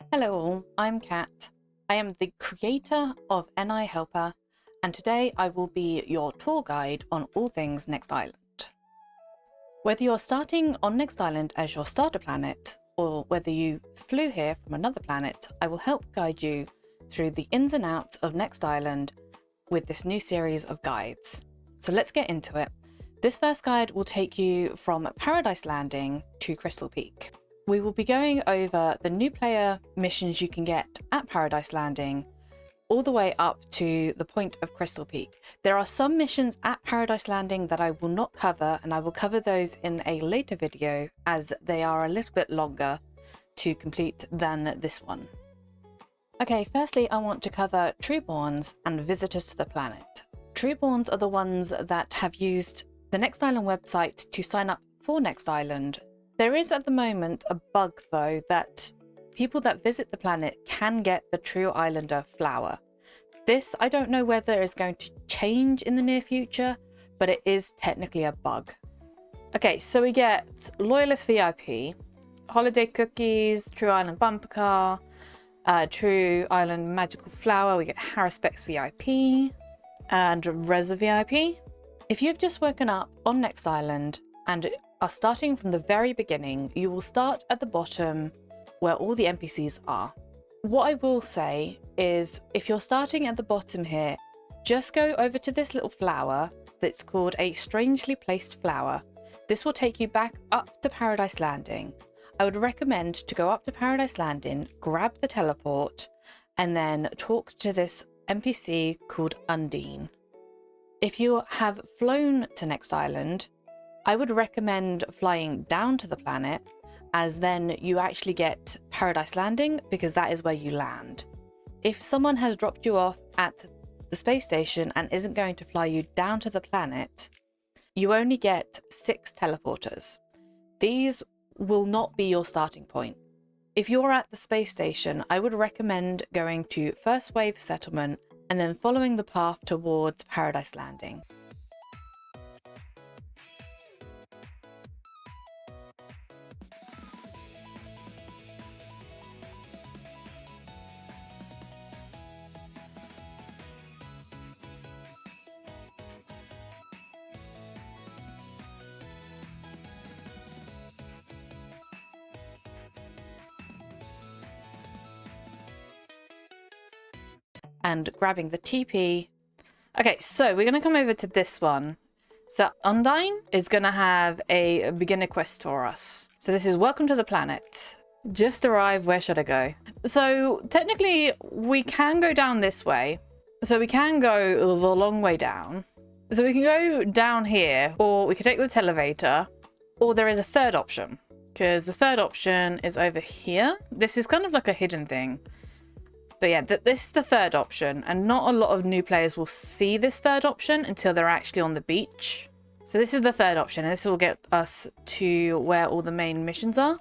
Hello all, I'm Kat. I am the creator of NI Helper, and today I will be your tour guide on all things Next Island. Whether you're starting on Next Island as your starter planet, or whether you flew here from another planet, I will help guide you through the ins and outs of Next Island with this new series of guides. So let's get into it. This first guide will take you from Paradise Landing to Crystal Peak. We will be going over the new player missions you can get at Paradise Landing, all the way up to the point of Crystal Peak. There are some missions at Paradise Landing that I will not cover, and I will cover those in a later video as they are a little bit longer to complete than this one. Okay, firstly I want to cover Trueborns and visitors to the planet. Trueborns are the ones that have used the Next Island website to sign up for Next Island. There is at the moment a bug though that people that visit the planet can get the True Islander flower. This I don't know whether is going to change in the near future, but it is technically a bug. Okay, so we get Loyalist VIP, Holiday Cookies, True Island Bumper Car, True Island Magical Flower, we get Harrispex VIP, and Reza VIP. If you've just woken up on Next Island and are starting from the very beginning, you will start at the bottom where all the NPCs are. What I will say is if you're starting at the bottom here, just go over to this little flower that's called a strangely placed flower. This will take you back up to Paradise Landing. I would recommend to go up to Paradise Landing, grab the teleport, and then talk to this NPC called Undine. If you have flown to Next Island, I would recommend flying down to the planet, as then you actually get Paradise Landing because that is where you land. If someone has dropped you off at the space station and isn't going to fly you down to the planet, you only get 6 teleporters. These will not be your starting point. If you're at the space station, I would recommend going to First Wave Settlement and then following the path towards Paradise Landing. And grabbing the TP. Okay, so we're going to come over to this one. So Undine is going to have a beginner quest for us. So this is welcome to the planet. Just arrived, where should I go? So technically we can go down this way. So we can go the long way down. So we can go down here, or we could take the televator, or there is a third option. Because the third option is over here. This is kind of like a hidden thing. But yeah, this is the third option, and not a lot of new players will see this third option until they're actually on the beach. So this is the third option, and this will get us to where all the main missions are.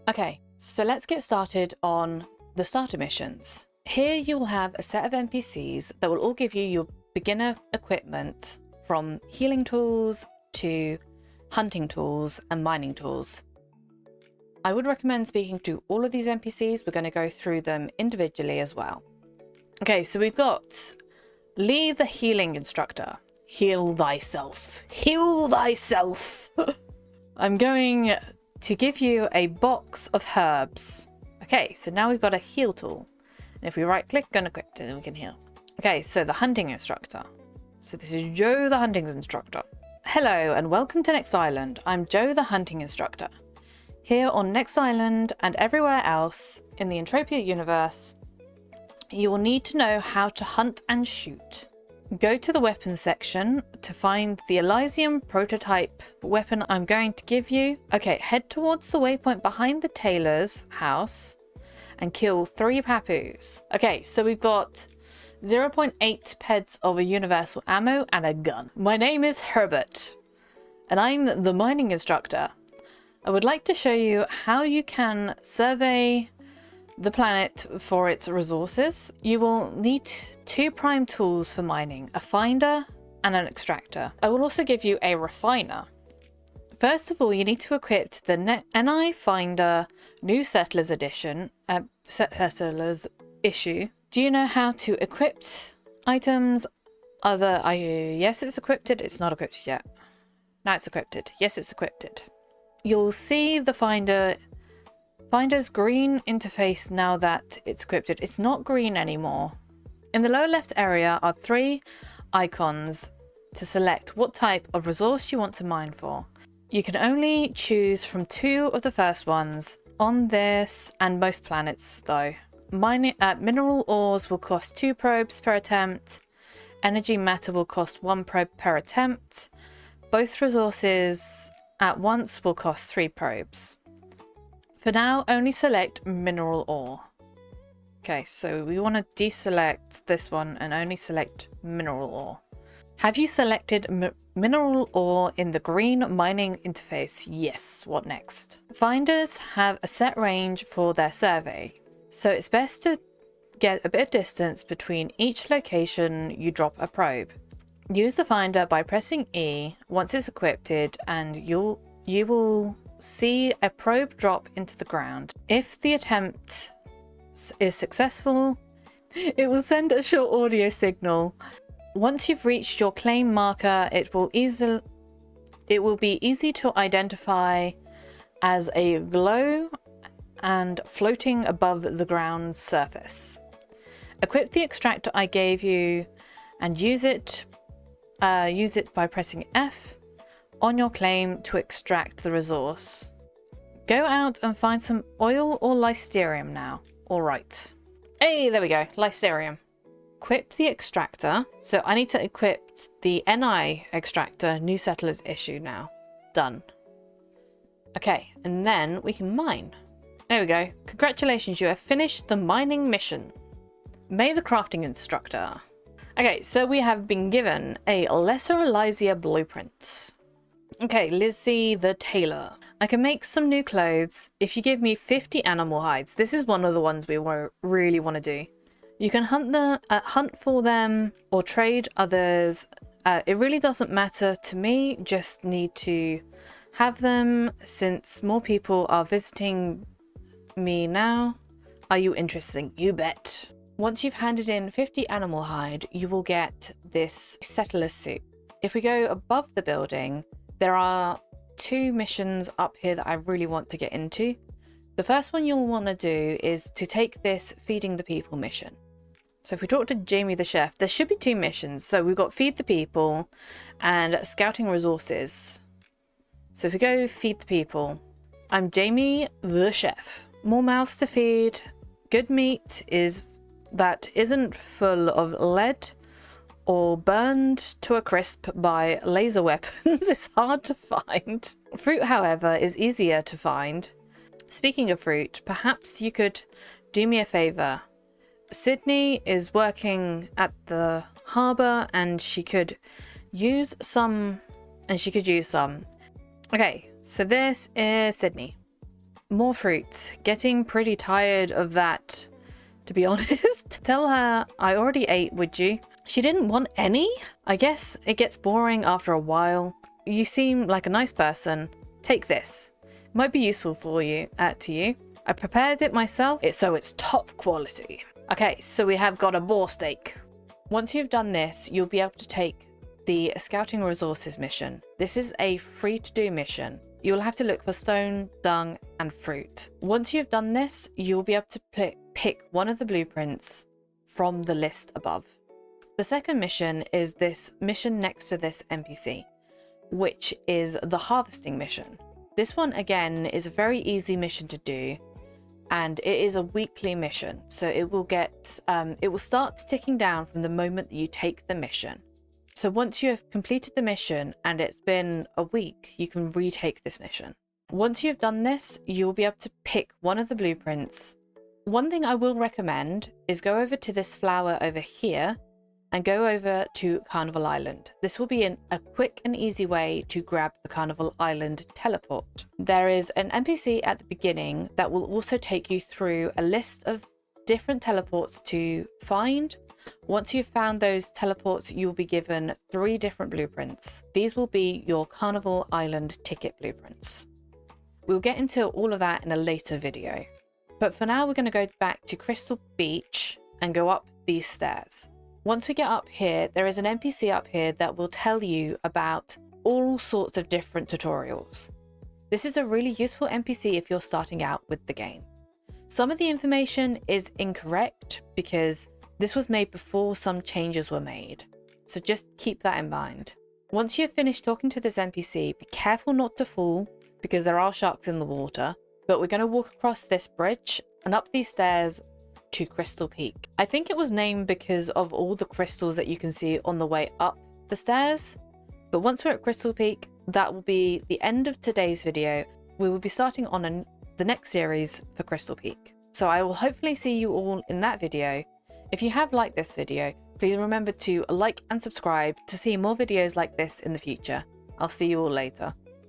Okay, so let's get started on the starter missions. Here you will have a set of NPCs that will all give you your beginner equipment, from healing tools to hunting tools and mining tools. I would recommend speaking to all of these NPCs. We're going to go through them individually as well. Okay, so we've got Lee the healing instructor. Heal thyself. Heal thyself. I'm going to give you a box of herbs. Okay, so now we've got a heal tool. And if we right click and equip it, then we can heal. Okay, so the hunting instructor. So this is Joe the hunting instructor. Hello and welcome to Next Island. I'm Joe the hunting instructor. Here on Next Island and everywhere else in the Entropia universe, you will need to know how to hunt and shoot. Go to the weapons section to find the Elysium prototype weapon I'm going to give you. Okay, head towards the waypoint behind the tailor's house and kill 3 Papoos. Okay, so we've got 0.8 peds of a universal ammo and a gun. My name is Herbert, and I'm the mining instructor. I would like to show you how you can survey the planet for its resources. You will need 2 prime tools for mining, a finder and an extractor. I will also give you a refiner. First of all, you need to equip the NI Finder New Settlers Edition, Settlers Issue. Do you know how to equip items? Yes, it's equipped. It's not equipped yet. Now it's equipped. Yes, it's equipped. You'll see the Finder's green interface now that it's equipped. It's not green anymore. In the lower left area are 3 icons to select what type of resource you want to mine for. You can only choose from 2 of the first ones on this and most planets though. Mineral ores will cost 2 probes per attempt. Energy matter will cost 1 probe per attempt. Both resources at once will cost 3 probes. For now, only select mineral ore. Okay, so we want to deselect this one and only select mineral ore. Have you selected mineral ore in the green mining interface? Yes. What next? Finders have a set range for their survey, so it's best to get a bit of distance between each location you drop a probe. Use the finder by pressing E once it's equipped, and you will see a probe drop into the ground. If the attempt is successful, it will send a short audio signal. Once you've reached your claim marker, it will be easy to identify as a glow and floating above the ground surface. Equip the extractor I gave you and use it by pressing F on your claim to extract the resource. Go out and find some oil or lysterium now. All right. Hey, there we go. Lysterium. Equip the extractor. So I need to equip the NI extractor New Settlers Issue now. Done. Okay, and then we can mine. There we go. Congratulations, you have finished the mining mission. May the crafting instructor. Okay, so we have been given a Lesser Elysia blueprint. Okay, Lizzie the tailor. I can make some new clothes if you give me 50 animal hides. This is one of the ones we really want to do. You can hunt for them or trade others. It really doesn't matter to me, just need to have them since more people are visiting me now. Are you interested? You bet. Once you've handed in 50 animal hide, you will get this settler suit. If we go above the building, there are 2 missions up here that I really want to get into. The first one you'll want to do is to take this feeding the people mission. So if we talk to Jamie the chef, there should be 2 missions. So we've got feed the people and scouting resources. So if we go feed the people, I'm Jamie the chef. More mouths to feed. Good meat that isn't full of lead or burned to a crisp by laser weapons is hard to find. Fruit, however, is easier to find. Speaking of fruit, perhaps you could do me a favour. Sydney is working at the harbour and she could use some. Okay, so this is Sydney. More fruit. Getting pretty tired of that, to be honest. Tell her I already ate, would you? She didn't want any? I guess it gets boring after a while. You seem like a nice person. Take this. It might be useful for you, to you. I prepared it myself, so it's top quality. Okay, so we have got a boar steak. Once you've done this, you'll be able to take the Scouting Resources mission. This is a free to do mission. You'll have to look for stone, dung, and fruit. Once you've done this, you'll be able to pick one of the blueprints from the list above. The second mission is this mission next to this NPC, which is the harvesting mission. This one, again, is a very easy mission to do, and it is a weekly mission. So it will start ticking down from the moment that you take the mission. So once you have completed the mission and it's been a week, you can retake this mission. Once you've done this, you'll be able to pick one of the blueprints. One thing I will recommend is go over to this flower over here and go over to Carnival Island. This will be a quick and easy way to grab the Carnival Island teleport. There is an NPC at the beginning that will also take you through a list of different teleports to find, Once you've found those teleports, you'll be given 3 different blueprints. These will be your Carnival Island ticket blueprints. We'll get into all of that in a later video. But for now, we're going to go back to Crystal Beach and go up these stairs. Once we get up here, there is an NPC up here that will tell you about all sorts of different tutorials. This is a really useful NPC if you're starting out with the game. Some of the information is incorrect because this was made before some changes were made, so just keep that in mind. Once you've finished talking to this NPC, be careful not to fall because there are sharks in the water, but we're going to walk across this bridge and up these stairs to Crystal Peak. I think it was named because of all the crystals that you can see on the way up the stairs, but once we're at Crystal Peak, that will be the end of today's video. We will be starting on the next series for Crystal Peak. So I will hopefully see you all in that video. If you have liked this video, please remember to like and subscribe to see more videos like this in the future. I'll see you all later.